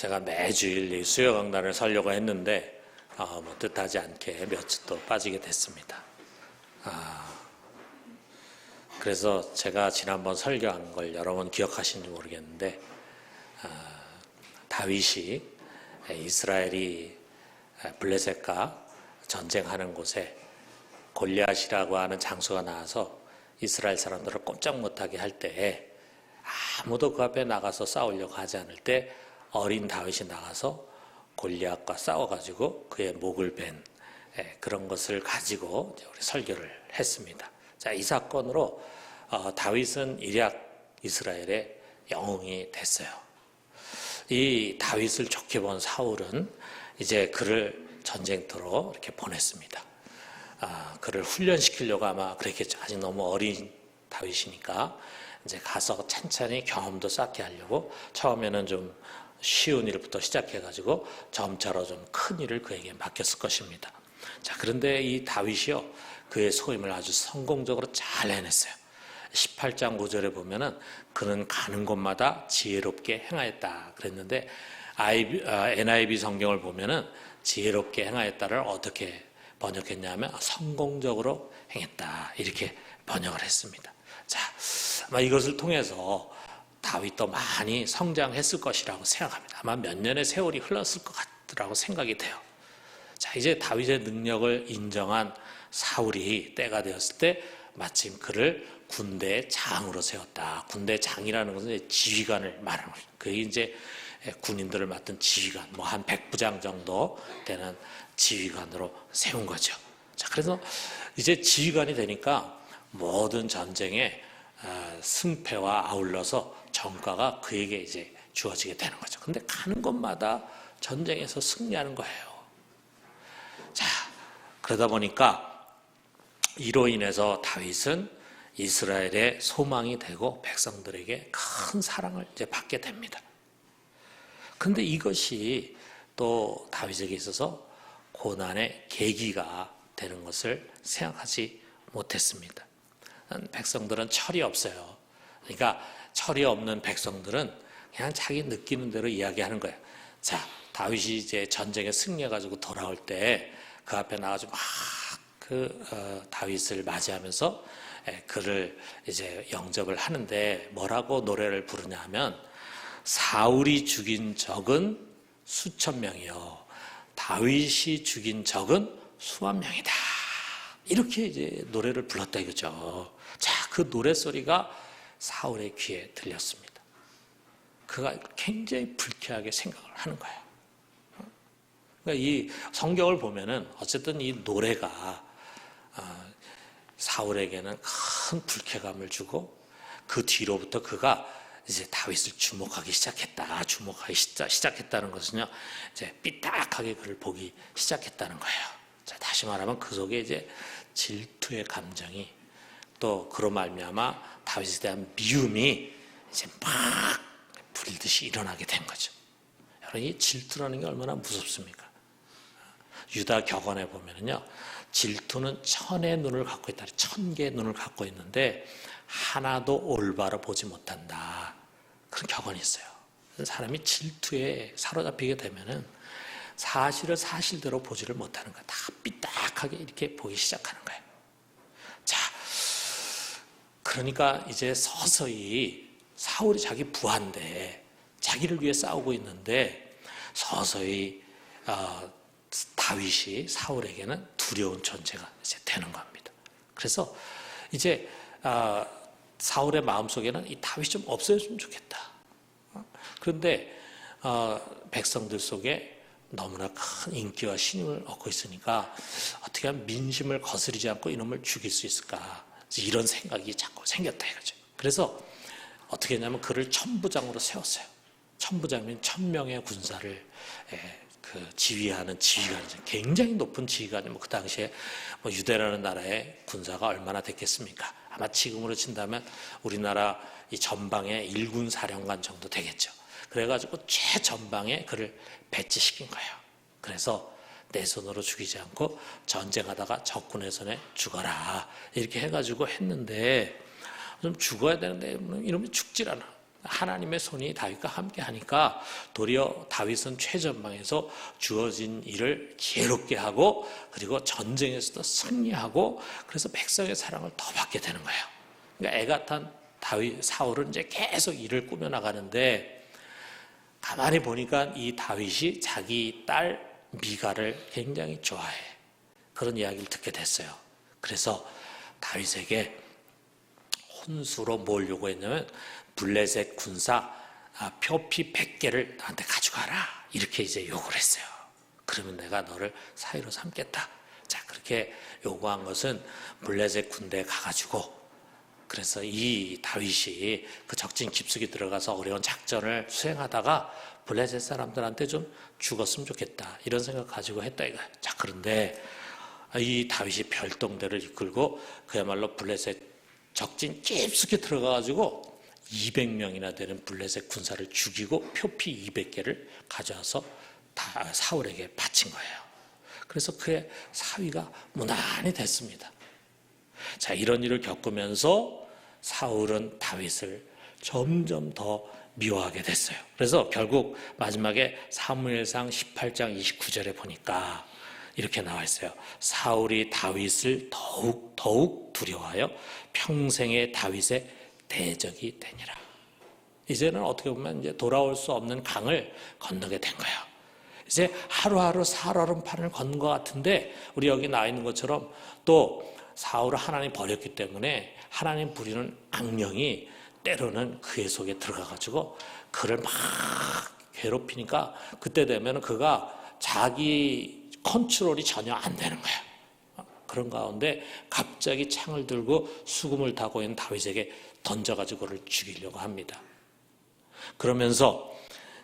제가 매주일 이 수요 강단을 서려고 했는데 뜻하지 않게 몇 주 또 빠지게 됐습니다. 그래서 제가 지난번 설교한 걸 여러분 기억하시는지 모르겠는데 다윗이 이스라엘이 블레셋과 전쟁하는 곳에 골리앗이라고 하는 장수가 나와서 이스라엘 사람들을 꼼짝 못하게 할 때에 아무도 그 앞에 나가서 싸우려고 하지 않을 때 어린 다윗이 나가서 골리앗과 싸워가지고 그의 목을 벤 그런 것을 가지고 우리 설교를 했습니다. 자, 이 사건으로 다윗은 일약 이스라엘의 영웅이 됐어요. 이 다윗을 좋게 본 사울은 이제 그를 전쟁터로 이렇게 보냈습니다. 그를 훈련시키려고 아마 그랬겠죠. 아직 너무 어린 다윗이니까 이제 가서 찬찬히 경험도 쌓게 하려고 처음에는 좀 쉬운 일부터 시작해가지고 점차로 좀 큰 일을 그에게 맡겼을 것입니다. 자, 그런데 이 다윗이요, 그의 소임을 아주 성공적으로 잘 해냈어요. 18장 9절에 보면은 그는 가는 곳마다 지혜롭게 행하였다 그랬는데 NIV 성경을 보면은 지혜롭게 행하였다를 어떻게 번역했냐면 성공적으로 행했다 이렇게 번역을 했습니다. 자, 아마 이것을 통해서 다윗도 많이 성장했을 것이라고 생각합니다. 아마 몇 년의 세월이 흘렀을 것 같더라고 생각이 돼요. 자, 이제 다윗의 능력을 인정한 사울이 때가 되었을 때 마침 그를 군대의 장으로 세웠다. 군대 장이라는 것은 지휘관을 말하는 거죠. 그게 이제 군인들을 맡은 지휘관, 뭐 한 100부장 정도 되는 지휘관으로 세운 거죠. 자, 그래서 이제 지휘관이 되니까 모든 전쟁에 승패와 아울러서 전가가 그에게 이제 주어지게 되는 거죠. 근데 가는 곳마다 전쟁에서 승리하는 거예요. 자, 그러다 보니까 이로 인해서 다윗은 이스라엘의 소망이 되고 백성들에게 큰 사랑을 이제 받게 됩니다. 근데 이것이 또 다윗에게 있어서 고난의 계기가 되는 것을 생각하지 못했습니다. 백성들은 철이 없어요. 그러니까 철이 없는 백성들은 그냥 자기 느끼는 대로 이야기하는 거예요. 자, 다윗이 이제 전쟁에 승리해가지고 돌아올 때 그 앞에 나가지고 막 다윗을 맞이하면서 그를 이제 영접을 하는데 뭐라고 노래를 부르냐 하면 사울이 죽인 적은 수천 명이요 다윗이 죽인 적은 수만 명이다. 이렇게 이제 노래를 불렀다 이거죠. 자, 그 노래소리가 사울의 귀에 들렸습니다. 그가 굉장히 불쾌하게 생각을 하는 거예요. 그러니까 이 성경을 보면은 어쨌든 이 노래가 사울에게는 큰 불쾌감을 주고 그 뒤로부터 그가 이제 다윗을 주목하기 시작했다는 것은요, 이제 삐딱하게 그를 보기 시작했다는 거예요. 자, 다시 말하면 그 속에 이제 질투의 감정이 또 그로 말미암아 다윗에 대한 미움이 이제 막 불듯이 일어나게 된 거죠. 여러분, 이 질투라는 게 얼마나 무섭습니까? 유다 격언에 보면은요, 질투는 천의 눈을 갖고 있다. 1000개의 눈을 갖고 있는데 하나도 올바로 보지 못한다. 그런 격언이 있어요. 사람이 질투에 사로잡히게 되면은 사실을 사실대로 보지를 못하는 거야. 다 삐딱하게 이렇게 보기 시작하는 거예요. 자, 그러니까 이제 서서히 사울이 자기 부하인데 자기를 위해 싸우고 있는데 서서히 다윗이 사울에게는 두려운 존재가 이제 되는 겁니다. 그래서 이제 사울의 마음속에는 이 다윗이 좀 없어졌으면 좋겠다. 그런데 백성들 속에 너무나 큰 인기와 신임을 얻고 있으니까 어떻게 하면 민심을 거스르지 않고 이놈을 죽일 수 있을까, 이런 생각이 자꾸 생겼다 이거죠. 그래서 어떻게 했냐면 그를 천부장으로 세웠어요. 천부장이면 1000명의 군사를 지휘하는 지휘관이죠. 굉장히 높은 지휘관이 그 당시에 유대라는 나라의 군사가 얼마나 됐겠습니까? 아마 지금으로 친다면 우리나라 이 전방의 1군 사령관 정도 되겠죠. 그래가지고 최전방에 그를 배치시킨 거예요. 그래서 내 손으로 죽이지 않고 전쟁하다가 적군의 손에 죽어라 이렇게 해가지고 했는데 좀 죽어야 되는데 이러면 죽질 않아. 하나님의 손이 다윗과 함께 하니까 도리어 다윗은 최전방에서 주어진 일을 지혜롭게 하고 그리고 전쟁에서도 승리하고 그래서 백성의 사랑을 더 받게 되는 거예요. 그러니까 애가 탄 사울은 이제 계속 일을 꾸며나가는데 가만히 보니까 이 다윗이 자기 딸 미갈을 굉장히 좋아해. 그런 이야기를 듣게 됐어요. 그래서 다윗에게 혼수로 뭘 요구했냐면 블레셋 군사 표피 100개를 나한테 가져가라. 이렇게 이제 요구를 했어요. 그러면 내가 너를 사위로 삼겠다. 자, 그렇게 요구한 것은 블레셋 군대에 가가지고 그래서 이 다윗이 그 적진 깊숙이 들어가서 어려운 작전을 수행하다가 블레셋 사람들한테 좀 죽었으면 좋겠다. 이런 생각 가지고 했다 이거야. 자, 그런데 이 다윗이 별동대를 이끌고 그야말로 블레셋 적진 깊숙이 들어가가지고 200명이나 되는 블레셋 군사를 죽이고 표피 200개를 가져와서 다 사울에게 바친 거예요. 그래서 그의 사위가 무난히 됐습니다. 자, 이런 일을 겪으면서 사울은 다윗을 점점 더 미워하게 됐어요. 그래서 결국 마지막에 사무엘상 18장 29절에 보니까 이렇게 나와 있어요. 사울이 다윗을 더욱 두려워하여 평생의 다윗의 대적이 되니라. 이제는 어떻게 보면 이제 돌아올 수 없는 강을 건너게 된 거예요. 이제 하루하루 살얼음판을 걷는 것 같은데 우리 여기 나와 있는 것처럼 또 사울을 하나님 버렸기 때문에 하나님 부리는 악령이 때로는 그의 속에 들어가가지고 그를 막 괴롭히니까 그때 되면 그가 자기 컨트롤이 전혀 안 되는 거야. 그런 가운데 갑자기 창을 들고 수금을 타고 있는 다윗에게 던져가지고 그를 죽이려고 합니다. 그러면서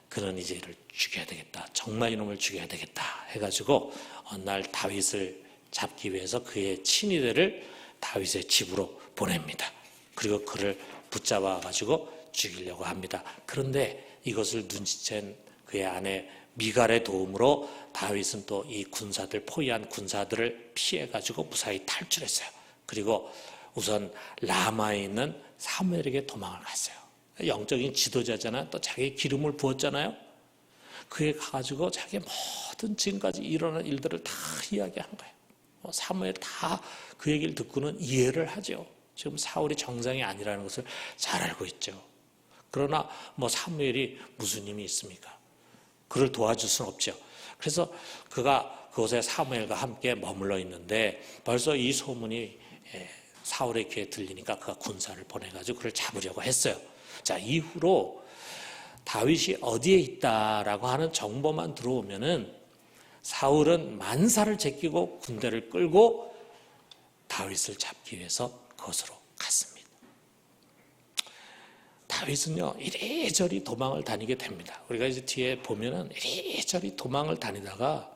그는 이제 이를 죽여야 되겠다. 정말 이놈을 죽여야 되겠다 해가지고 어느 날 다윗을 잡기 위해서 그의 친위대를 다윗의 집으로 보냅니다. 그리고 그를 붙잡아가지고 죽이려고 합니다. 그런데 이것을 눈치챈 그의 아내 미갈의 도움으로 다윗은 또 이 군사들, 포위한 군사들을 피해가지고 무사히 탈출했어요. 그리고 우선 라마에 있는 사무엘에게 도망을 갔어요. 영적인 지도자잖아요. 또 자기 기름을 부었잖아요. 그에 가가지고 자기 모든 지금까지 일어난 일들을 다 이야기한 거예요. 사무엘 다 그 얘기를 듣고는 이해를 하죠. 지금 사울이 정상이 아니라는 것을 잘 알고 있죠. 그러나 사무엘이 무슨 힘이 있습니까? 그를 도와줄 수는 없죠. 그래서 그가 그곳에 사무엘과 함께 머물러 있는데 벌써 이 소문이 사울의 귀에 들리니까 그가 군사를 보내가지고 그를 잡으려고 했어요. 자, 이후로 다윗이 어디에 있다라고 하는 정보만 들어오면은 사울은 만사를 제끼고 군대를 끌고 다윗을 잡기 위해서 그곳으로 갔습니다. 다윗은요, 이리저리 도망을 다니게 됩니다. 우리가 이제 뒤에 보면은 이리저리 도망을 다니다가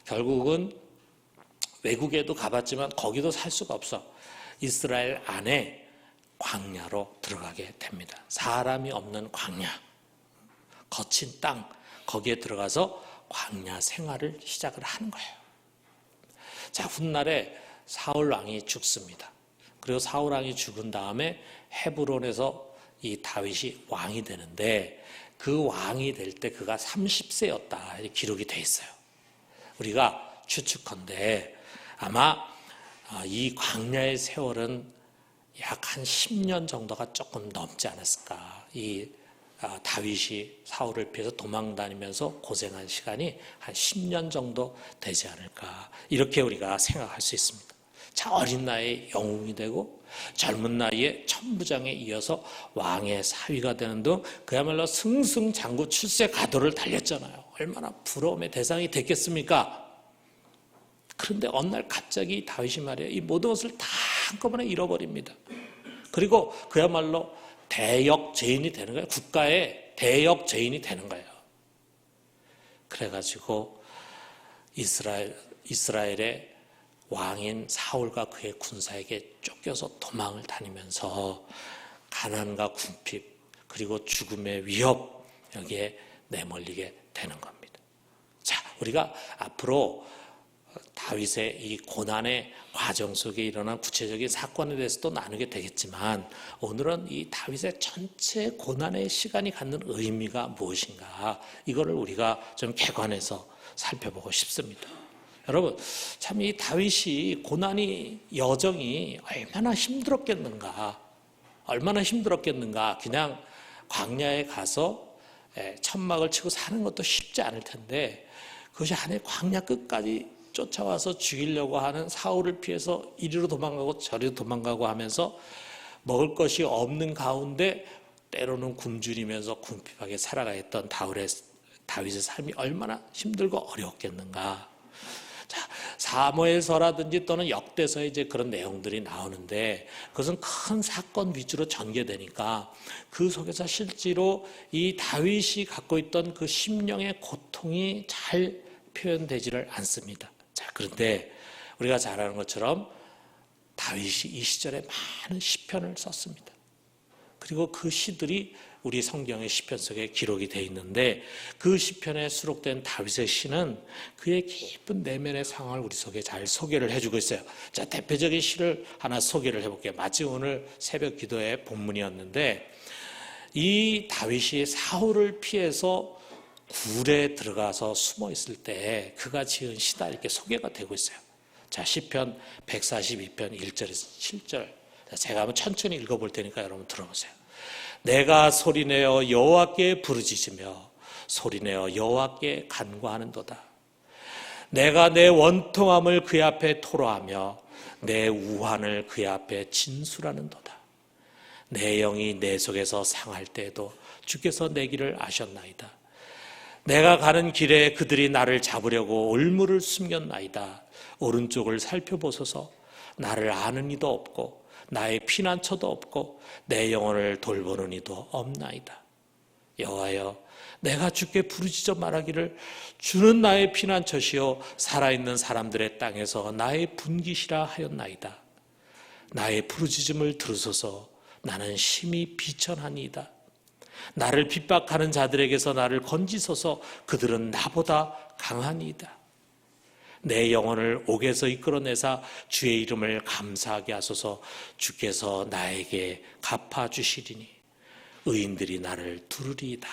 결국은 외국에도 가봤지만 거기도 살 수가 없어. 이스라엘 안에 광야로 들어가게 됩니다. 사람이 없는 광야, 거친 땅, 거기에 들어가서 광야 생활을 시작을 하는 거예요. 자, 훗날에 사울 왕이 죽습니다. 그리고 사울 왕이 죽은 다음에 헤브론에서 이 다윗이 왕이 되는데 그 왕이 될 때 그가 30세였다 기록이 돼 있어요. 우리가 추측컨대 아마 이 광야의 세월은 약 한 10년 정도가 조금 넘지 않았을까. 이 다윗이 사울을 피해서 도망다니면서 고생한 시간이 한 10년 정도 되지 않을까. 이렇게 우리가 생각할 수 있습니다. 자, 어린 나이에 영웅이 되고 젊은 나이에 천부장에 이어서 왕의 사위가 되는 등 그야말로 승승장구 출세가도를 달렸잖아요. 얼마나 부러움의 대상이 됐겠습니까? 그런데 어느 날 갑자기 다윗이 말이에요. 이 모든 것을 다 한꺼번에 잃어버립니다. 그리고 그야말로 대역 죄인이 되는 거예요. 국가의 대역 죄인이 되는 거예요. 그래가지고 이스라엘의 왕인 사울과 그의 군사에게 쫓겨서 도망을 다니면서 가난과 궁핍 그리고 죽음의 위협 여기에 내몰리게 되는 겁니다. 자, 우리가 앞으로 다윗의 이 고난의 과정 속에 일어난 구체적인 사건에 대해서도 나누게 되겠지만, 오늘은 이 다윗의 전체 고난의 시간이 갖는 의미가 무엇인가, 이거를 우리가 좀 개관해서 살펴보고 싶습니다. 여러분, 참 이 다윗이 고난이 여정이 얼마나 힘들었겠는가, 그냥 광야에 가서 천막을 치고 사는 것도 쉽지 않을 텐데, 그것이 안에 광야 끝까지 쫓아와서 죽이려고 하는 사울을 피해서 이리로 도망가고 저리로 도망가고 하면서 먹을 것이 없는 가운데 때로는 굶주리면서 궁핍하게 살아가 있던 다윗의 삶이 얼마나 힘들고 어려웠겠는가. 자, 사무엘서라든지 또는 역대서에 이제 그런 내용들이 나오는데, 그것은 큰 사건 위주로 전개되니까 그 속에서 실제로 이 다윗이 갖고 있던 그 심령의 고통이 잘 표현되지를 않습니다. 자, 그런데 우리가 잘 아는 것처럼 다윗이 이 시절에 많은 시편을 썼습니다. 그리고 그 시들이 우리 성경의 시편 속에 기록이 되어 있는데, 그 시편에 수록된 다윗의 시는 그의 깊은 내면의 상황을 우리 속에 잘 소개를 해주고 있어요. 자, 대표적인 시를 하나 소개를 해볼게요. 마치 오늘 새벽 기도의 본문이었는데, 이 다윗이 사울을 피해서 굴에 들어가서 숨어 있을 때 그가 지은 시다, 이렇게 소개가 되고 있어요. 자, 시편 142편 1절에서 7절. 제가 한번 천천히 읽어볼 테니까 여러분 들어보세요. 내가 소리내어 여호와께 부르짖으며 소리내어 여호와께 간구하는도다. 내가 내 원통함을 그의 앞에 토로하며 내 우환을 그의 앞에 진술하는도다. 내 영이 내 속에서 상할 때에도 주께서 내 길을 아셨나이다. 내가 가는 길에 그들이 나를 잡으려고 올무를 숨겼나이다. 오른쪽을 살펴보소서. 나를 아는 이도 없고 나의 피난처도 없고 내 영혼을 돌보는 이도 없나이다. 여호와여, 내가 주께 부르짖어 말하기를 주는 나의 피난처시요 살아있는 사람들의 땅에서 나의 분깃이라 하였나이다. 나의 부르짖음을 들으소서. 나는 심히 비천하니이다. 나를 핍박하는 자들에게서 나를 건지소서. 그들은 나보다 강하니이다. 내 영혼을 옥에서 이끌어내사 주의 이름을 감사하게 하소서. 주께서 나에게 갚아주시리니 의인들이 나를 두르리이다.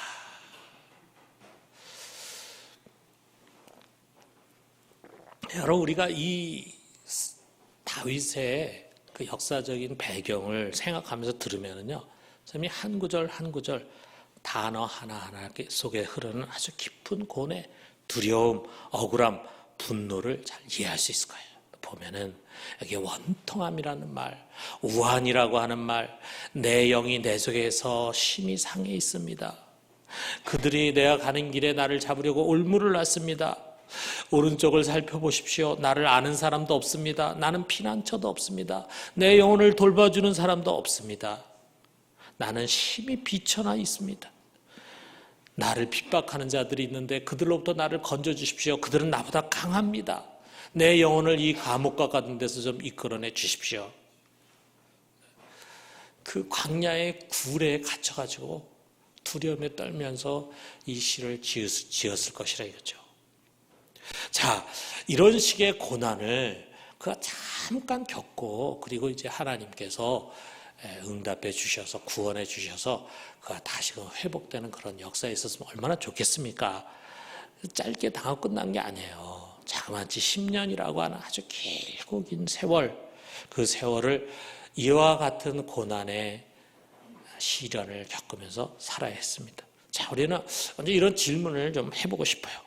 여러분, 우리가 이 다윗의 그 역사적인 배경을 생각하면서 들으면요, 참 이 한 구절 한 구절 단어 하나하나 속에 흐르는 아주 깊은 고뇌, 두려움, 억울함, 분노를 잘 이해할 수 있을 거예요. 보면은 여기 원통함이라는 말, 우환이라고 하는 말, 내 영이 내 속에서 심히 상해 있습니다. 그들이 내가 가는 길에 나를 잡으려고 올무를 놨습니다. 오른쪽을 살펴보십시오. 나를 아는 사람도 없습니다. 나는 피난처도 없습니다. 내 영혼을 돌봐주는 사람도 없습니다. 나는 심히 비천하 있습니다. 나를 핍박하는 자들이 있는데 그들로부터 나를 건져주십시오. 그들은 나보다 강합니다. 내 영혼을 이 감옥과 같은 데서 좀 이끌어내 주십시오. 그 광야의 굴에 갇혀가지고 두려움에 떨면서 이 시를 지었을 것이라 이거죠. 자, 이런 식의 고난을 그가 잠깐 겪고, 그리고 이제 하나님께서 응답해 주셔서 구원해 주셔서 그가 다시금 회복되는 그런 역사에 있었으면 얼마나 좋겠습니까? 짧게 당하고 끝난 게 아니에요. 자그마치 10년이라고 하는 아주 길고 긴 세월, 그 세월을 이와 같은 고난의 시련을 겪으면서 살아야 했습니다. 자, 우리는 먼저 이런 질문을 좀 해보고 싶어요.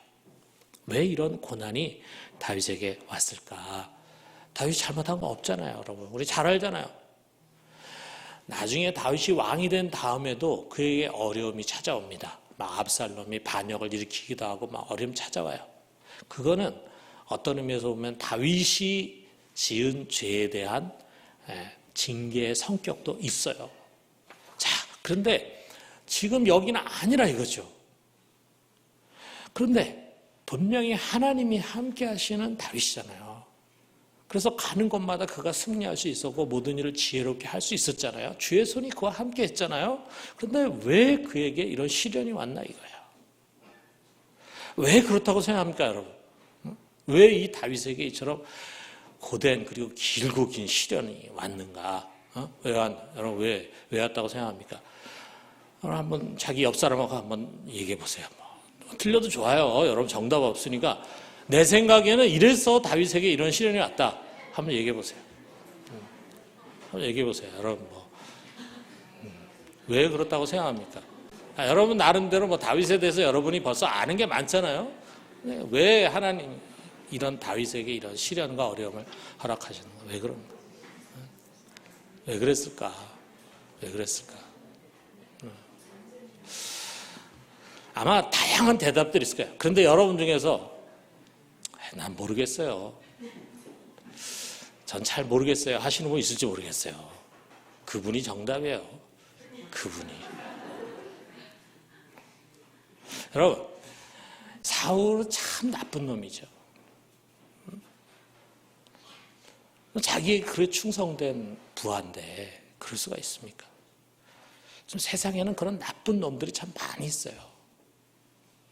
왜 이런 고난이 다윗에게 왔을까? 다윗이 잘못한 거 없잖아요, 여러분. 우리 잘 알잖아요. 나중에 다윗이 왕이 된 다음에도 그에게 어려움이 찾아옵니다. 막 압살롬이 반역을 일으키기도 하고 막 어려움 찾아와요. 그거는 어떤 의미에서 보면 다윗이 지은 죄에 대한 징계의 성격도 있어요. 자, 그런데 지금 여기는 아니라 이거죠. 그런데 분명히 하나님이 함께 하시는 다윗이잖아요. 그래서 가는 곳마다 그가 승리할 수 있었고 모든 일을 지혜롭게 할 수 있었잖아요. 주의 손이 그와 함께 했잖아요. 그런데 왜 그에게 이런 시련이 왔나 이거예요. 왜 그렇다고 생각합니까, 여러분? 왜 이 다윗에게 이처럼 고된 그리고 길고 긴 시련이 왔는가? 여러분 왜 왔다고 생각합니까? 한번 자기 옆 사람하고 한번 얘기해 보세요. 틀려도 좋아요. 여러분 정답 없으니까 내 생각에는 이래서 다윗에게 이런 시련이 왔다. 한번 얘기해 보세요. 한번 얘기해 보세요. 여러분 왜 그렇다고 생각합니까? 여러분 나름대로 다윗에 대해서 여러분이 벌써 아는 게 많잖아요. 왜 하나님 이런 다윗에게 이런 시련과 어려움을 허락하셨는가? 왜 그런가? 왜 그랬을까? 왜 그랬을까? 아마 다양한 대답들이 있을 거예요. 그런데 여러분 중에서 난 모르겠어요. 전 잘 모르겠어요 하시는 분 있을지 모르겠어요. 그분이 정답이에요. 그분이. 여러분 사울은 참 나쁜 놈이죠. 자기의 글에 충성된 부하인데 그럴 수가 있습니까? 좀 세상에는 그런 나쁜 놈들이 참 많이 있어요.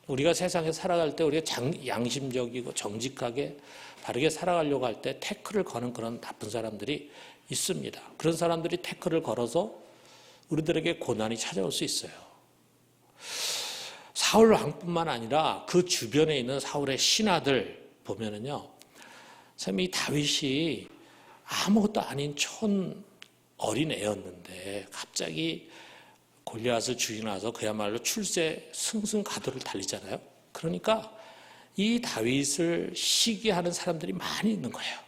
우리가 세상에 살아갈 때 우리가 양심적이고 정직하게 바르게 살아가려고 할 때 태클을 거는 그런 나쁜 사람들이 있습니다. 그런 사람들이 태클을 걸어서 우리들에게 고난이 찾아올 수 있어요. 사울 왕뿐만 아니라 그 주변에 있는 사울의 신하들 보면은요, 참 이 다윗이 아무것도 아닌 촌 어린 애였는데 갑자기 골리앗을 죽이고 나서 그야말로 출세 승승가도를 달리잖아요. 그러니까 이 다윗을 시기하는 사람들이 많이 있는 거예요.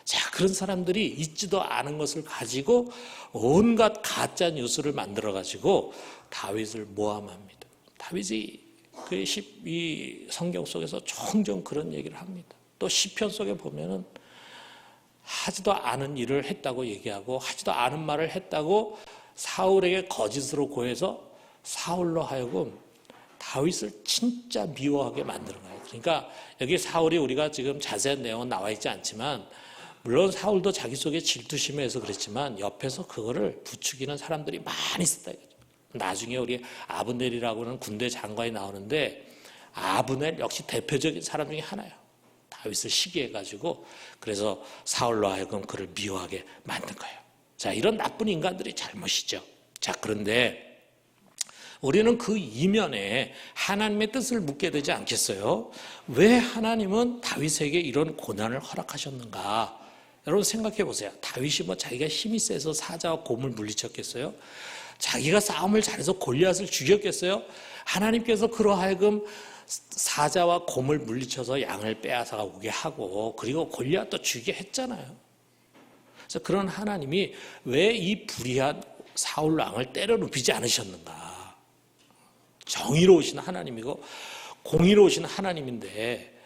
자, 그런 사람들이 있지도 않은 것을 가지고 온갖 가짜 뉴스를 만들어 가지고 다윗을 모함합니다. 다윗이 이 성경 속에서 종종 그런 얘기를 합니다. 또 시편 속에 보면은 하지도 않은 일을 했다고 얘기하고 하지도 않은 말을 했다고 사울에게 거짓으로 고해서 사울로 하여금 다윗을 진짜 미워하게 만드는 거예요. 그러니까 여기 사울이 우리가 지금 자세한 내용은 나와 있지 않지만 물론 사울도 자기 속에 질투심에 해서 그랬지만 옆에서 그거를 부추기는 사람들이 많이 있었다. 나중에 우리 아브넬이라고 하는 군대 장관이 나오는데 아브넬 역시 대표적인 사람 중에 하나예요. 다윗을 시기해가지고 그래서 사울로 하여금 그를 미워하게 만든 거예요. 자, 이런 나쁜 인간들이 잘못이죠. 자, 그런데 우리는 그 이면에 하나님의 뜻을 묻게 되지 않겠어요? 왜 하나님은 다윗에게 이런 고난을 허락하셨는가? 여러분 생각해 보세요. 다윗이 자기가 힘이 세서 사자와 곰을 물리쳤겠어요? 자기가 싸움을 잘해서 골리앗을 죽였겠어요? 하나님께서 그로 하여금 사자와 곰을 물리쳐서 양을 빼앗아 오게 하고 그리고 골리앗도 죽게 했잖아요. 그래서 그런 하나님이 왜 이 불의한 사울 왕을 때려 눕히지 않으셨는가? 정의로우신 하나님이고 공의로우신 하나님인데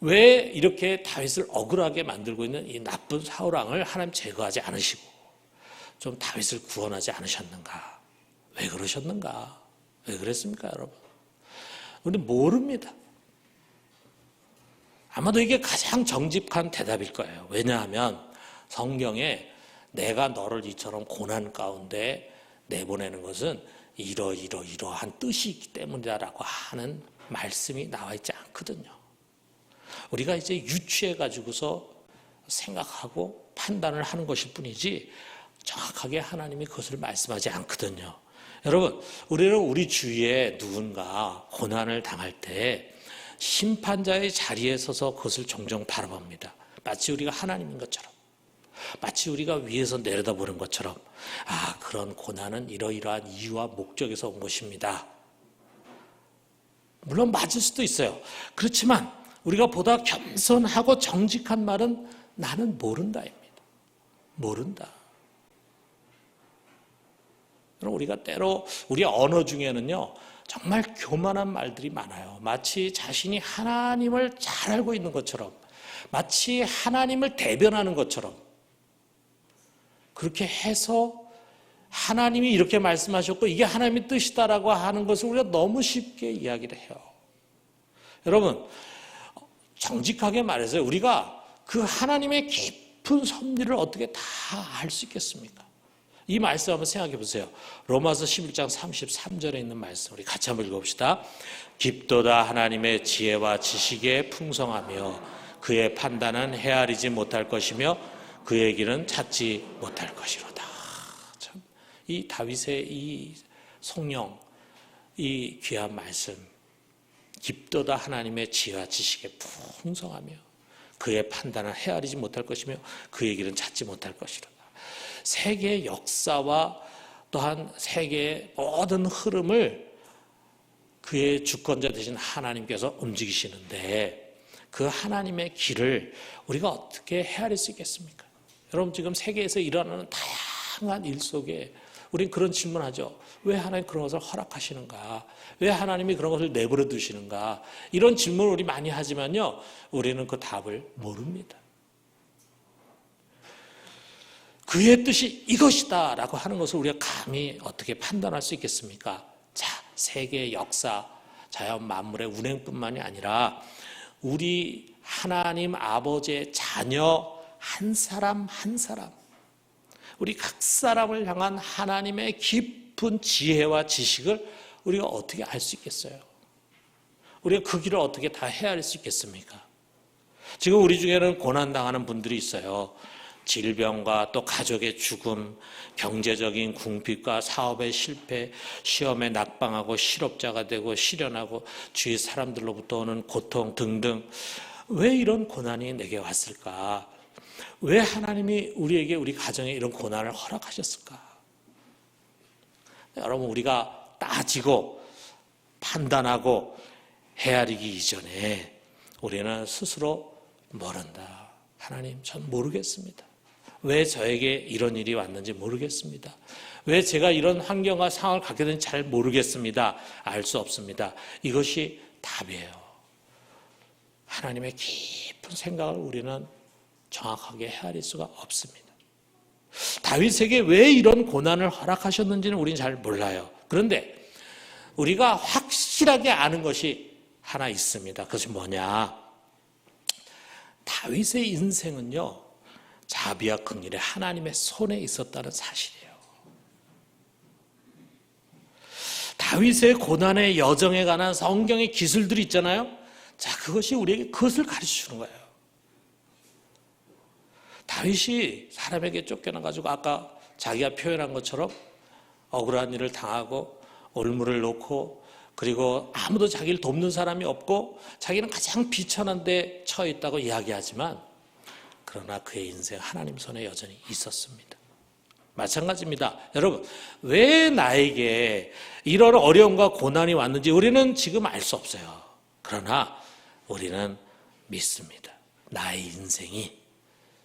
왜 이렇게 다윗을 억울하게 만들고 있는 이 나쁜 사울 왕을 하나님 제거하지 않으시고 좀 다윗을 구원하지 않으셨는가? 왜 그러셨는가? 왜 그랬습니까, 여러분? 우리 모릅니다. 아마도 이게 가장 정직한 대답일 거예요. 왜냐하면 성경에 내가 너를 이처럼 고난 가운데 내보내는 것은 이러한 뜻이 있기 때문이다라고 하는 말씀이 나와 있지 않거든요. 우리가 이제 유추해가지고서 생각하고 판단을 하는 것일 뿐이지 정확하게 하나님이 그것을 말씀하지 않거든요. 여러분, 우리는 우리 주위에 누군가 고난을 당할 때 심판자의 자리에 서서 그것을 종종 바라봅니다. 마치 우리가 하나님인 것처럼, 마치 우리가 위에서 내려다보는 것처럼, 아, 그런 고난은 이러이러한 이유와 목적에서 온 것입니다. 물론 맞을 수도 있어요. 그렇지만 우리가 보다 겸손하고 정직한 말은 나는 모른다입니다. 모른다. 우리가 때로 우리 언어 중에는요 정말 교만한 말들이 많아요. 마치 자신이 하나님을 잘 알고 있는 것처럼, 마치 하나님을 대변하는 것처럼 그렇게 해서 하나님이 이렇게 말씀하셨고 이게 하나님의 뜻이다라고 하는 것을 우리가 너무 쉽게 이야기를 해요. 여러분, 정직하게 말해서 우리가 그 하나님의 깊은 섭리를 어떻게 다 알 수 있겠습니까? 이 말씀 한번 생각해 보세요. 로마서 11장 33절에 있는 말씀 우리 같이 한번 읽어봅시다. 깊도다 하나님의 지혜와 지식에 풍성하며 그의 판단은 헤아리지 못할 것이며 그의 길은 찾지 못할 것이로다. 참, 이 다윗의 이 성령, 이 귀한 말씀, 깊도다 하나님의 지혜와 지식에 풍성하며 그의 판단을 헤아리지 못할 것이며 그의 길은 찾지 못할 것이로다. 세계의 역사와 또한 세계의 모든 흐름을 그의 주권자 되신 하나님께서 움직이시는데 그 하나님의 길을 우리가 어떻게 헤아릴 수 있겠습니까? 여러분, 지금 세계에서 일어나는 다양한 일 속에 우린 그런 질문하죠. 왜 하나님 그런 것을 허락하시는가? 왜 하나님이 그런 것을 내버려 두시는가? 이런 질문을 우리 많이 하지만요, 우리는 그 답을 모릅니다. 그의 뜻이 이것이다 라고 하는 것을 우리가 감히 어떻게 판단할 수 있겠습니까? 자, 세계의 역사, 자연 만물의 운행뿐만이 아니라 우리 하나님 아버지의 자녀 한 사람 한 사람, 우리 각 사람을 향한 하나님의 깊은 지혜와 지식을 우리가 어떻게 알 수 있겠어요? 우리가 그 길을 어떻게 다 헤아릴 수 있겠습니까? 지금 우리 중에는 고난당하는 분들이 있어요. 질병과 또 가족의 죽음, 경제적인 궁핍과 사업의 실패, 시험에 낙방하고 실업자가 되고 실연하고 주위 사람들로부터 오는 고통 등등. 왜 이런 고난이 내게 왔을까? 왜 하나님이 우리에게, 우리 가정에 이런 고난을 허락하셨을까? 여러분, 우리가 따지고 판단하고 헤아리기 이전에 우리는 스스로 모른다. 하나님, 전 모르겠습니다. 왜 저에게 이런 일이 왔는지 모르겠습니다. 왜 제가 이런 환경과 상황을 갖게 된지 잘 모르겠습니다. 알 수 없습니다. 이것이 답이에요. 하나님의 깊은 생각을 우리는 정확하게 헤아릴 수가 없습니다. 다윗에게 왜 이런 고난을 허락하셨는지는 우리는 잘 몰라요. 그런데 우리가 확실하게 아는 것이 하나 있습니다. 그것이 뭐냐? 다윗의 인생은요, 자비와 긍휼의 하나님의 손에 있었다는 사실이에요. 다윗의 고난의 여정에 관한 성경의 기술들이 있잖아요. 자, 그것이 우리에게 그것을 가르쳐주는 거예요. 다윗이 사람에게 쫓겨나가지고 아까 자기가 표현한 것처럼 억울한 일을 당하고 올무를 놓고 그리고 아무도 자기를 돕는 사람이 없고 자기는 가장 비천한 데 처해 있다고 이야기하지만 그러나 그의 인생 하나님 손에 여전히 있었습니다. 마찬가지입니다. 여러분, 왜 나에게 이런 어려움과 고난이 왔는지 우리는 지금 알 수 없어요. 그러나 우리는 믿습니다. 나의 인생이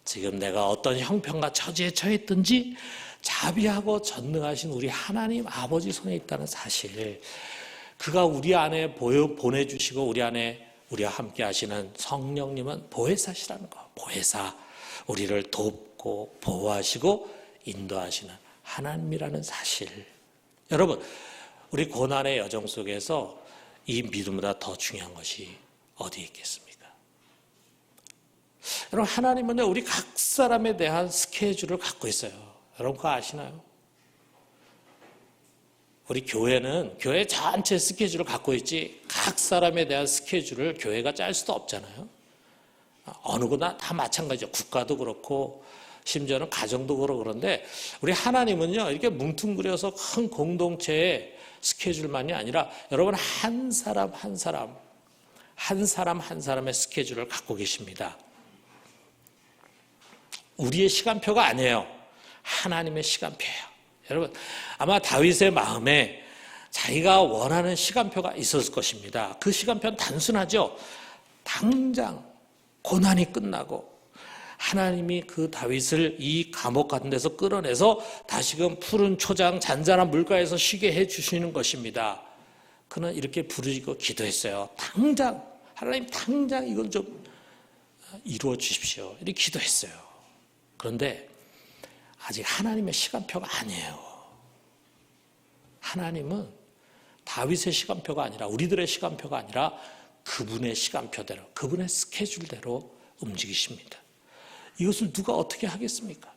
지금 내가 어떤 형편과 처지에 처했든지 자비하고 전능하신 우리 하나님 아버지 손에 있다는 사실, 그가 우리 안에 보내주시고 우리 안에 우리와 함께 하시는 성령님은 보혜사시라는 거. 보혜사, 우리를 돕고 보호하시고 인도하시는 하나님이라는 사실. 여러분, 우리 고난의 여정 속에서 이 믿음보다 더 중요한 것이 어디에 있겠습니까? 여러분, 하나님은 우리 각 사람에 대한 스케줄을 갖고 있어요. 여러분 그거 아시나요? 우리 교회는 교회 전체 스케줄을 갖고 있지 각 사람에 대한 스케줄을 교회가 짤 수도 없잖아요. 어느 거나 다 마찬가지죠. 국가도 그렇고 심지어는 가정도 그렇고. 그런데 우리 하나님은요, 이렇게 뭉뚱그려서 큰 공동체의 스케줄만이 아니라 여러분 한 사람 한 사람의 스케줄을 갖고 계십니다. 우리의 시간표가 아니에요. 하나님의 시간표예요. 여러분, 아마 다윗의 마음에 자기가 원하는 시간표가 있었을 것입니다. 그 시간표는 단순하죠. 당장 고난이 끝나고 하나님이 그 다윗을 이 감옥 같은 데서 끌어내서 다시금 푸른 초장 잔잔한 물가에서 쉬게 해주시는 것입니다. 그는 이렇게 부르짖고 기도했어요. 당장, 하나님 당장 이걸 좀 이루어 주십시오. 이렇게 기도했어요. 그런데 아직 하나님의 시간표가 아니에요. 하나님은 다윗의 시간표가 아니라 우리들의 시간표가 아니라 그분의 시간표대로, 그분의 스케줄대로 움직이십니다. 이것을 누가 어떻게 하겠습니까?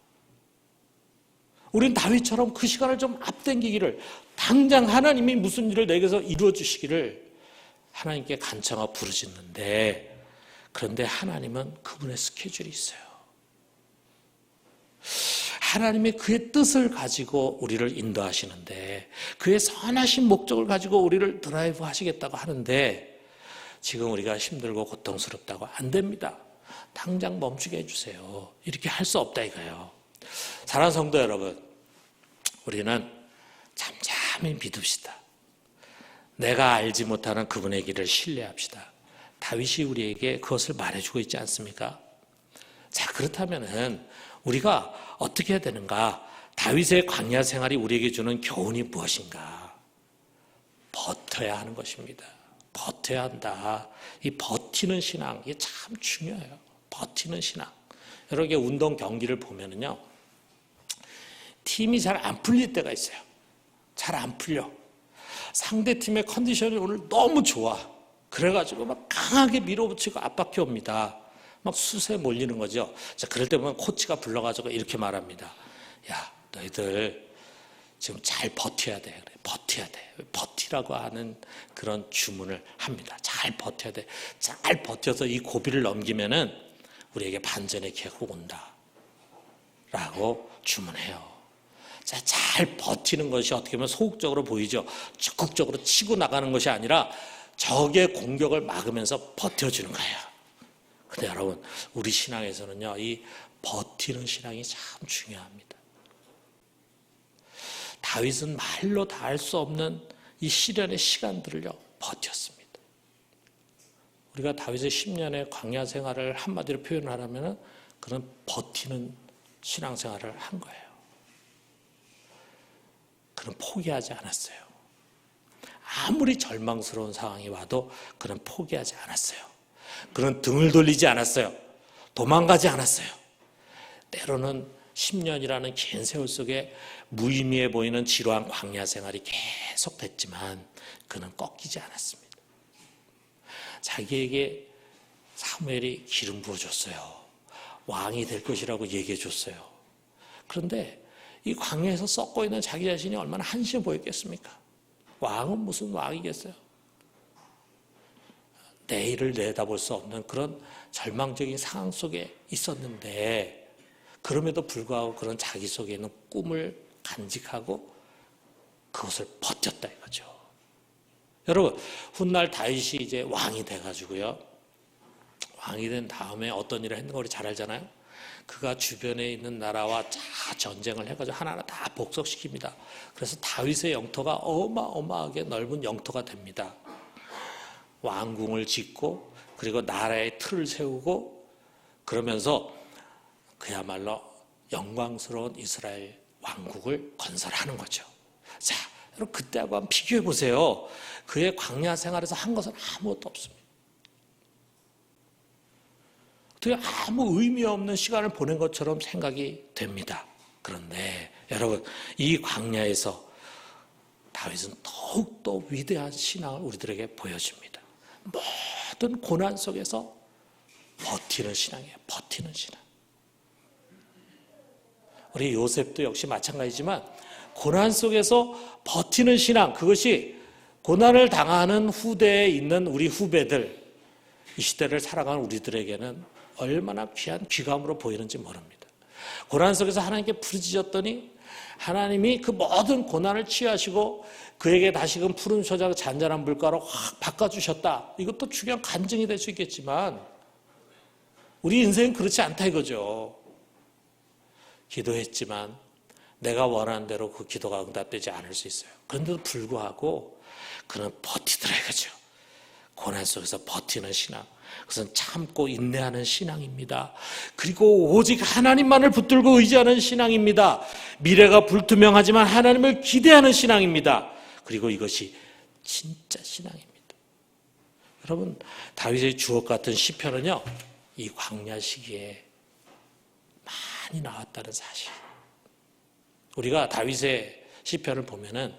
우린 다윗처럼 그 시간을 좀 앞당기기를, 당장 하나님이 무슨 일을 내게서 이루어 주시기를 하나님께 간청하고 부르짖는데, 그런데 하나님은 그분의 스케줄이 있어요. 하나님의 그의 뜻을 가지고 우리를 인도하시는데, 그의 선하신 목적을 가지고 우리를 드라이브 하시겠다고 하는데, 지금 우리가 힘들고 고통스럽다고 안 됩니다. 당장 멈추게 해주세요. 이렇게 할 수 없다 이거예요. 사랑하는 성도 여러분, 우리는 잠잠히 믿읍시다. 내가 알지 못하는 그분의 길을 신뢰합시다. 다윗이 우리에게 그것을 말해주고 있지 않습니까? 자, 그렇다면은 우리가 어떻게 해야 되는가? 다윗의 광야 생활이 우리에게 주는 교훈이 무엇인가? 버텨야 하는 것입니다. 버텨야 한다. 이 버티는 신앙, 이게 참 중요해요. 버티는 신앙. 여러분, 운동 경기를 보면은요, 팀이 잘 안 풀릴 때가 있어요. 잘 안 풀려. 상대 팀의 컨디션이 오늘 너무 좋아. 그래가지고 막 강하게 밀어붙이고 압박해 옵니다. 막 숫에 몰리는 거죠. 자, 그럴 때 보면 코치가 불러가지고 이렇게 말합니다. 야, 너희들 지금 잘 버텨야 돼. 그래. 버텨야 돼. 버티라고 하는 그런 주문을 합니다. 잘 버텨야 돼. 잘 버텨서 이 고비를 넘기면은 우리에게 반전의 기회가 온다. 라고 주문해요. 자, 잘 버티는 것이 어떻게 보면 소극적으로 보이죠. 적극적으로 치고 나가는 것이 아니라 적의 공격을 막으면서 버텨주는 거예요. 근데 여러분, 우리 신앙에서는요, 이 버티는 신앙이 참 중요합니다. 다윗은 말로 다 할 수 없는 이 시련의 시간들을요, 버텼습니다. 우리가 다윗의 10년의 광야 생활을 한마디로 표현하려면 그런 버티는 신앙생활을 한 거예요. 그는 포기하지 않았어요. 아무리 절망스러운 상황이 와도 그는 포기하지 않았어요. 그는 등을 돌리지 않았어요. 도망가지 않았어요. 때로는 10년이라는 긴 세월 속에 무의미해 보이는 지루한 광야 생활이 계속됐지만 그는 꺾이지 않았습니다. 자기에게 사무엘이 기름 부어줬어요. 왕이 될 것이라고 얘기해 줬어요. 그런데 이 광야에서 썩고 있는 자기 자신이 얼마나 한심해 보였겠습니까? 왕은 무슨 왕이겠어요? 내일을 내다볼 수 없는 그런 절망적인 상황 속에 있었는데, 그럼에도 불구하고 그런 자기 속에 있는 꿈을 간직하고 그것을 버텼다 이거죠. 여러분, 훗날 다윗이 이제 왕이 돼가지고요, 왕이 된 다음에 어떤 일을 했는 거 우리 잘 알잖아요. 그가 주변에 있는 나라와 다 전쟁을 해가지고 하나하나 다 복속시킵니다. 그래서 다윗의 영토가 어마어마하게 넓은 영토가 됩니다. 왕궁을 짓고 그리고 나라의 틀을 세우고 그러면서 그야말로 영광스러운 이스라엘 왕국을 건설하는 거죠. 자, 여러분, 그때하고 한번 비교해 보세요. 그의 광야 생활에서 한 것은 아무것도 없습니다. 어떻게 아무 의미 없는 시간을 보낸 것처럼 생각이 됩니다. 그런데 여러분, 이 광야에서 다윗은 더욱더 위대한 신앙을 우리들에게 보여줍니다. 모든 고난 속에서 버티는 신앙이에요. 버티는 신앙. 우리 요셉도 역시 마찬가지지만 고난 속에서 버티는 신앙, 그것이 고난을 당하는 후대에 있는 우리 후배들, 이 시대를 살아가는 우리들에게는 얼마나 귀한 귀감으로 보이는지 모릅니다. 고난 속에서 하나님께 부르짖었더니 하나님이 그 모든 고난을 취하시고 그에게 다시금 푸른 소작 잔잔한 물가로 확 바꿔주셨다. 이것도 중요한 간증이 될 수 있겠지만 우리 인생은 그렇지 않다 이거죠. 기도했지만 내가 원하는 대로 그 기도가 응답되지 않을 수 있어요. 그런데도 불구하고 그는 버티더라 이거죠. 고난 속에서 버티는 신앙. 그것은 참고 인내하는 신앙입니다. 그리고 오직 하나님만을 붙들고 의지하는 신앙입니다. 미래가 불투명하지만 하나님을 기대하는 신앙입니다. 그리고 이것이 진짜 신앙입니다. 여러분, 다윗의 주옥 같은 시편은요, 이 광야 시기에 많이 나왔다는 사실. 우리가 다윗의 시편을 보면은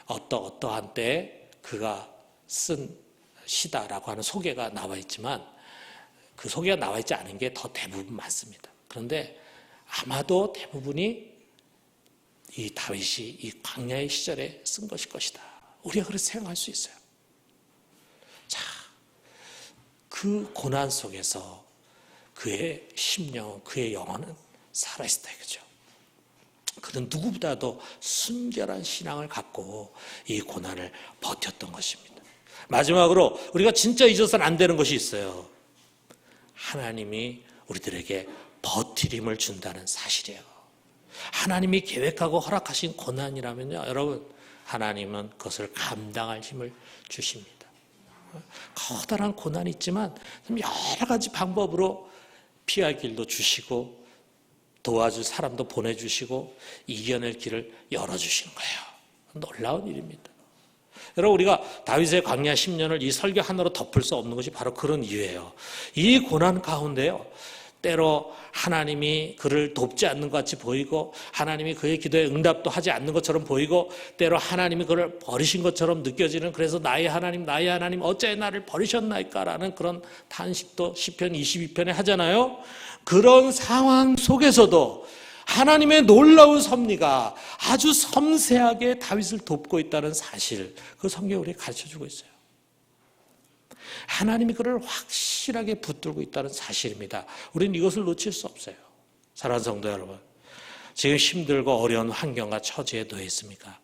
어떠한 때에 그가 쓴 시다라고 하는 소개가 나와 있지만 그 소개가 나와 있지 않은 게 더 대부분 많습니다. 그런데 아마도 대부분이 이 다윗이 이 광야의 시절에 쓴 것일 것이다. 우리가 그렇게 생각할 수 있어요. 자, 그 그 고난 속에서 그의 심령, 그의 영혼은 살아있었다 이거죠. 그는 누구보다도 순결한 신앙을 갖고 이 고난을 버텼던 것입니다. 마지막으로 우리가 진짜 잊어서는 안 되는 것이 있어요. 하나님이 우리들에게 버티림을 준다는 사실이에요. 하나님이 계획하고 허락하신 고난이라면요, 여러분, 하나님은 그것을 감당할 힘을 주십니다. 커다란 고난이 있지만 여러 가지 방법으로 피할 길도 주시고 도와줄 사람도 보내주시고 이겨낼 길을 열어주시는 거예요. 놀라운 일입니다. 여러분, 우리가 다윗의 광야 10년을 이 설교 하나로 덮을 수 없는 것이 바로 그런 이유예요. 이 고난 가운데요, 때로 하나님이 그를 돕지 않는 것 같이 보이고 하나님이 그의 기도에 응답도 하지 않는 것처럼 보이고 때로 하나님이 그를 버리신 것처럼 느껴지는, 그래서 나의 하나님 어찌 나를 버리셨나이까 라는 그런 탄식도 시편 22편에 하잖아요. 그런 상황 속에서도 하나님의 놀라운 섭리가 아주 섬세하게 다윗을 돕고 있다는 사실, 그 성경이 우리에게 가르쳐주고 있어요. 하나님이 그를 확실하게 붙들고 있다는 사실입니다. 우리는 이것을 놓칠 수 없어요. 사랑하는 성도 여러분, 지금 힘들고 어려운 환경과 처지에 놓여 있습니까?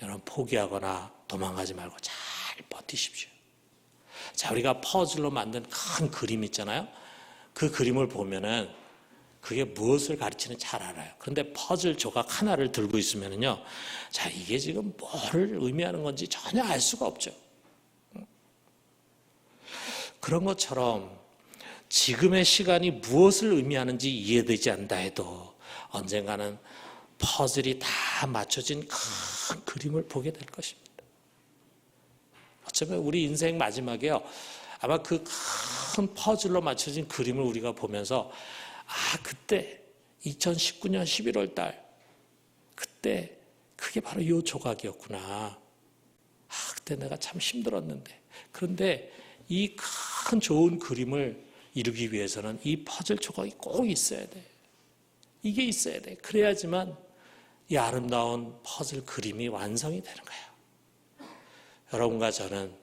여러분, 포기하거나 도망가지 말고 잘 버티십시오. 자, 우리가 퍼즐로 만든 큰 그림 있잖아요. 그 그림을 보면은 그게 무엇을 가르치는지 잘 알아요. 그런데 퍼즐 조각 하나를 들고 있으면은요, 자, 이게 지금 뭐를 의미하는 건지 전혀 알 수가 없죠. 그런 것처럼 지금의 시간이 무엇을 의미하는지 이해되지 않는다 해도 언젠가는 퍼즐이 다 맞춰진 큰 그림을 보게 될 것입니다. 어쩌면 우리 인생 마지막에요, 아마 그 큰 퍼즐로 맞춰진 그림을 우리가 보면서 그때 2019년 11월 달 그때 그게 바로 이 조각이었구나. 그때 내가 참 힘들었는데. 그런데 이 큰 좋은 그림을 이루기 위해서는 이 퍼즐 조각이 꼭 있어야 돼. 이게 있어야 돼. 그래야지만 이 아름다운 퍼즐 그림이 완성이 되는 거예요. 여러분과 저는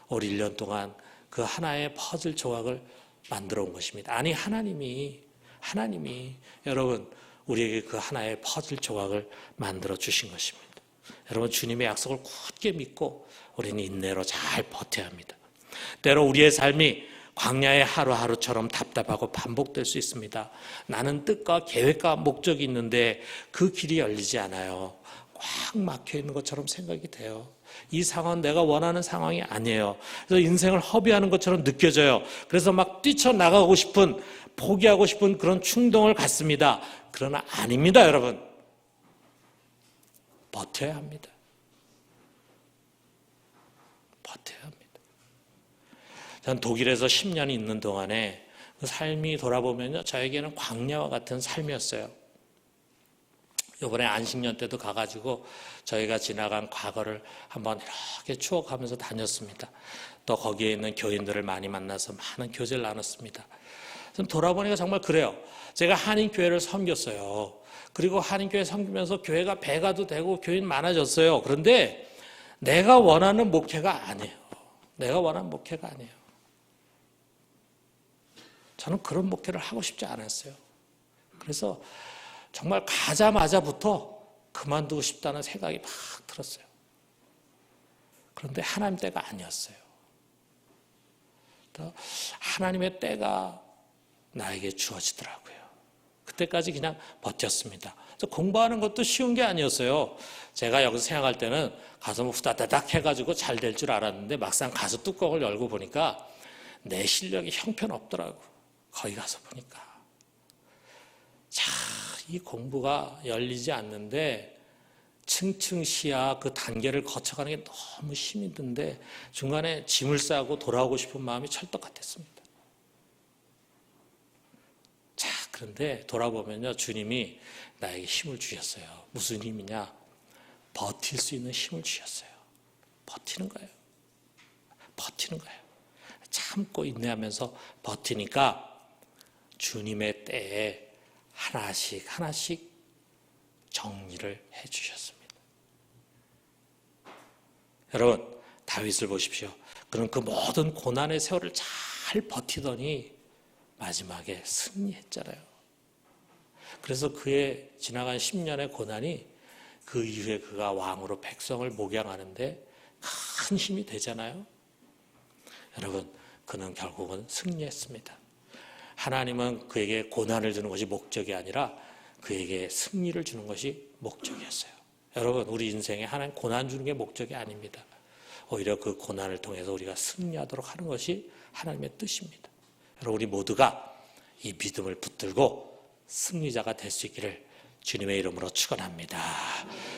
올 1년 동안 그 하나의 퍼즐 조각을 만들어 온 것입니다. 아니, 하나님이 여러분 우리에게 그 하나의 퍼즐 조각을 만들어 주신 것입니다. 여러분, 주님의 약속을 굳게 믿고 우리는 인내로 잘 버텨야 합니다. 때로 우리의 삶이 광야의 하루하루처럼 답답하고 반복될 수 있습니다. 나는 뜻과 계획과 목적이 있는데 그 길이 열리지 않아요. 꽉 막혀 있는 것처럼 생각이 돼요. 이 상황은 내가 원하는 상황이 아니에요. 그래서 인생을 허비하는 것처럼 느껴져요. 그래서 막 뛰쳐나가고 싶은, 포기하고 싶은 그런 충동을 갖습니다. 그러나 아닙니다, 여러분. 버텨야 합니다. 버텨야 합니다. 전 독일에서 10년이 있는 동안에 그 삶이 돌아보면요, 저에게는 광야와 같은 삶이었어요. 이번에 안식년 때도 가가지고 저희가 지나간 과거를 한번 이렇게 추억하면서 다녔습니다. 또 거기에 있는 교인들을 많이 만나서 많은 교제를 나눴습니다. 돌아보니까 정말 그래요. 제가 한인교회를 섬겼어요. 그리고 한인교회 섬기면서 교회가 배가도 되고 교인 많아졌어요. 그런데 내가 원하는 목회가 아니에요. 내가 원하는 목회가 아니에요. 저는 그런 목회를 하고 싶지 않았어요. 그래서 정말 가자마자부터 그만두고 싶다는 생각이 막 들었어요. 그런데 하나님 때가 아니었어요. 하나님의 때가 나에게 주어지더라고요. 그때까지 그냥 버텼습니다. 공부하는 것도 쉬운 게 아니었어요. 제가 여기서 생각할 때는 가서 뭐 후다다닥 해가지고 잘 될 줄 알았는데 막상 가서 뚜껑을 열고 보니까 내 실력이 형편없더라고. 거기 가서 보니까. 자, 이 공부가 열리지 않는데 층층시야 그 단계를 거쳐가는 게 너무 힘이 든데 중간에 짐을 싸고 돌아오고 싶은 마음이 찰떡 같았습니다. 자, 그런데 돌아보면요, 주님이 나에게 힘을 주셨어요. 무슨 힘이냐? 버틸 수 있는 힘을 주셨어요. 버티는 거예요. 버티는 거예요. 참고 인내하면서 버티니까 주님의 때에 하나씩 하나씩 정리를 해 주셨습니다. 여러분, 다윗을 보십시오. 그는 그 모든 고난의 세월을 잘 잘 버티더니 마지막에 승리했잖아요. 그래서 그의 지나간 10년의 고난이 그 이후에 그가 왕으로 백성을 목양하는데 큰 힘이 되잖아요. 여러분, 그는 결국은 승리했습니다. 하나님은 그에게 고난을 주는 것이 목적이 아니라 그에게 승리를 주는 것이 목적이었어요. 여러분, 우리 인생에 하나님 고난 주는 게 목적이 아닙니다. 오히려 그 고난을 통해서 우리가 승리하도록 하는 것이 하나님의 뜻입니다. 여러분, 우리 모두가 이 믿음을 붙들고 승리자가 될 수 있기를 주님의 이름으로 축원합니다.